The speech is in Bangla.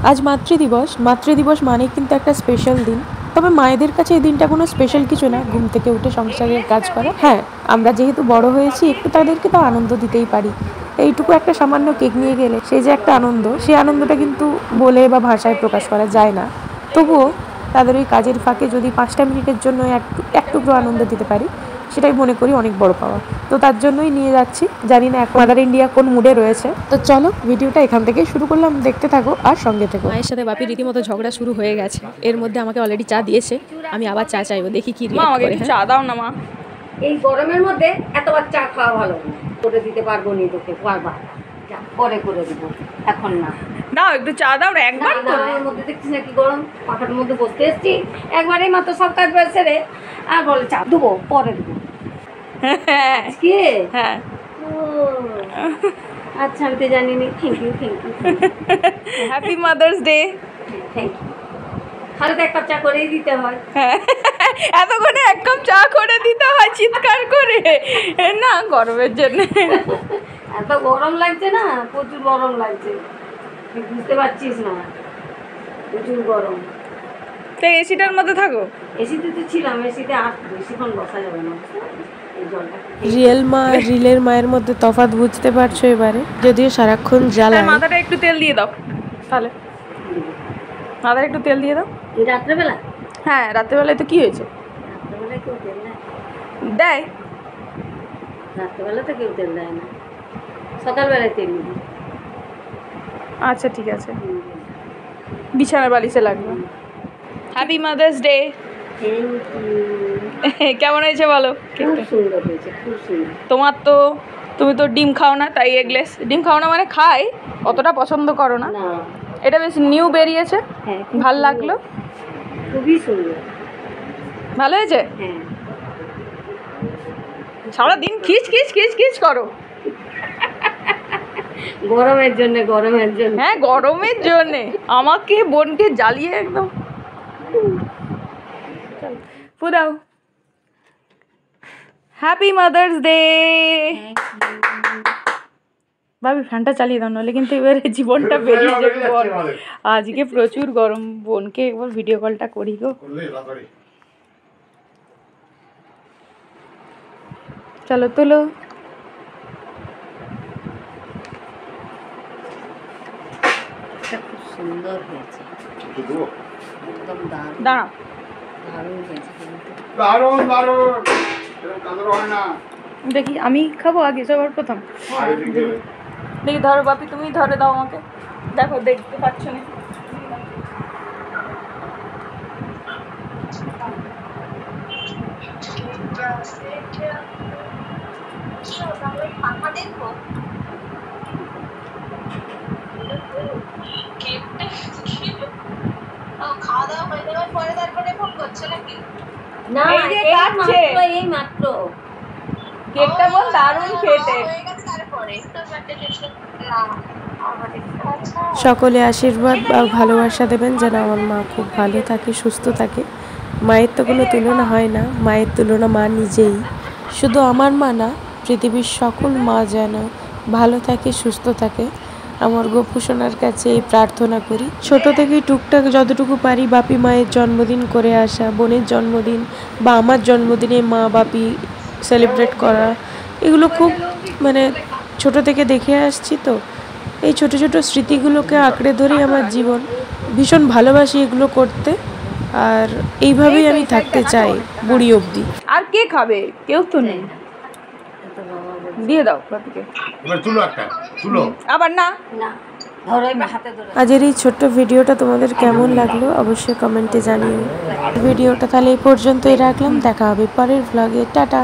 আজ মাতৃদিবস। মাতৃদিবস মানে কিন্তু একটা স্পেশাল দিন। তবে মায়েদের কাছে এই দিনটা কোনো স্পেশাল কিছু না, ঘুম থেকে উঠে সংসারের কাজ করা। হ্যাঁ, আমরা যেহেতু বড় হয়েছি একটু তাদেরকে তো আনন্দ দিতেই পারি। এইটুকু একটা সামান্য কেক নিয়ে গেলে সেই যে একটা আনন্দ, সেই আনন্দটা কিন্তু বলে বা ভাষায় প্রকাশ করা যায় না। তবুও তাদের ওই কাজের ফাঁকে যদি 5টা মিনিটের জন্য একটুকরো আনন্দ দিতে পারি, সেটাই মনে করি অনেক বড় পাওয়া। তো তার জন্যই নিয়ে যাচ্ছি। জানি না এখন মাদার ইন্ডিয়া কোন মুডে রয়েছে। তো চলো ভিডিওটা এখান থেকেই শুরু করলাম, দেখতে থাকো আর সঙ্গে থেকো। মায়ের সাথে বাপির রীতিমতো ঝগড়া শুরু হয়ে গেছে। এর মধ্যে আমাকে অলরেডি চা দিয়েছে, আমি আবার চা চাইবো, দেখি কি রিঅ্যাক্ট করে। চা দাও না মা। এই গরমের মধ্যে এতবার চা খাওয়া ভালো না, করে দিতে পারবো নি তোকে, বারবার পরে করে দিব, এখন না। দাও একটু চা দাও না, একবার তো। এর মধ্যে দেখছিস না কি গরম, পাখার মধ্যে বসতে এসছি, একবারেই মাত্র সব কাজ বেড়েছে রে, আর বলে চা দেবো, পরে দেবো। কি হ্যাঁ, আচ্ছা আমি তো জানিনি। Thank you, thank you, happy mother's day. Thank you. তাহলে তো এক কাপ চা করেই দিতে হয়। এতক্ষণে এক কাপ চা করে দিতে হয় চিৎকার করে না, গরমের জন্য। এত গরম লাগছে না, প্রচুর গরম লাগছে, বুঝতে পারছিস না, প্রচুর গরম। তো এসিটার মধ্যে থাকো। এসিতে তো ছিলাম, এসিতে আর বেশিক্ষণ বসা যাবে না, এই জলটা। রিয়েল মা রিলের মায়ের মধ্যে তফাৎ বুঝতে পারছো এবারে, যদিও সারাক্ষণ জ্বালায়। মাথাটা একটু তেল দিয়ে দাও, তাহলে মাথায় একটু তেল দিয়ে দাও। এই রাত্রেবেলা? হ্যাঁ, রাত্রেবেলায় তো কি হয়েছে, রাত্রেবেলায় কেউ তেল দেয়? দেয়। রাত্রেবেলা তো কেউ তেল দেয় না, সকালবেলায় তেল দিই। আচ্ছা ঠিক আছে, বিছানার বালিশে লাগবে। Happy mother's day. কেমন হয়েছে বলো? খুব সুন্দর হয়েছে, খুব সুন্দর। তোমার তো, তুমি তো ডিম খাও না, তাই এগলেস। ডিম খাও না মানে খাই, অতটা পছন্দ করো না। এটা বেশ নিউ বেরিয়েছে, ভাল লাগলো, খুবই সুন্দর। ভালো হয়েছে। হ্যাঁ, সারাদিন খিচ খিচ খিচ খিচ করো। গরমের জন্য, গরমের জন্য। হ্যাঁ, গরমের জন্যে আমাকে বোনকে জ্বালিয়ে একদম পুরাও। Happy mother's day. ভাবি ফ্যানটা চালিয়ে দাও, নাহলে কিন্তু এবারে জীবনটা বেরিয়ে যাবে। আজকে প্রচুর গরম, বোনকে একবার ভিডিও কলটা করি গো। চলো তোলো। খুব সুন্দর হয়েছে, একদম দাঁড়াও, দারুণ হয়েছে, দারুণ দারুণ। হয় না, দেখি আমি খাবো আগে সবার প্রথম। দেখি ধরো বাপি, তুমি ধরে দাও আমাকে, দেখো দেখতে পাচ্ছ না। না এই মাত্র কেকটা বল দারুণ খেতে। সকলে আশীর্বাদ বা ভালোবাসা দেবেন যেন আমার মা খুব ভালো থাকে, সুস্থ থাকে। মায়ের তো কোনো তুলনা হয় না, মায়ের তুলনা মা নিজেই। শুধু আমার মা না, পৃথিবীর সকল মা যেন ভালো থাকে, সুস্থ থাকে। আমার গপু সোনার কাছে এই প্রার্থনা করি। ছোট থেকেই টুকটাক যতটুকু পারি বাপি মায়ের জন্মদিন করে আসা, বোনের জন্মদিন বা আমার জন্মদিনে মা বাপি সেলিব্রেট করা, এগুলো খুব ছোট থেকে দেখে আসছি। তো এই ছোট ছোট স্মৃতিগুলোকে আঁকড়ে ধরেই আমার জীবন। ভীষণ ভালোবাসি এগুলো করতে, আর এইভাবেই আমি থাকতে চাই বুড়ি অবধি। আর কে খাবে? কেউ তো নেই, দিয়ে দাও বাপিকে। এবার তুলো একটা, তুলো। আবার না, আজের এই ছোট্ট ভিডিওটা তোমাদের কেমন লাগলো অবশ্যই কমেন্টে জানিও। ভিডিওটা তাহলে এই পর্যন্তই রাখলাম, দেখা হবে পরের ভ্লগে। টাটা।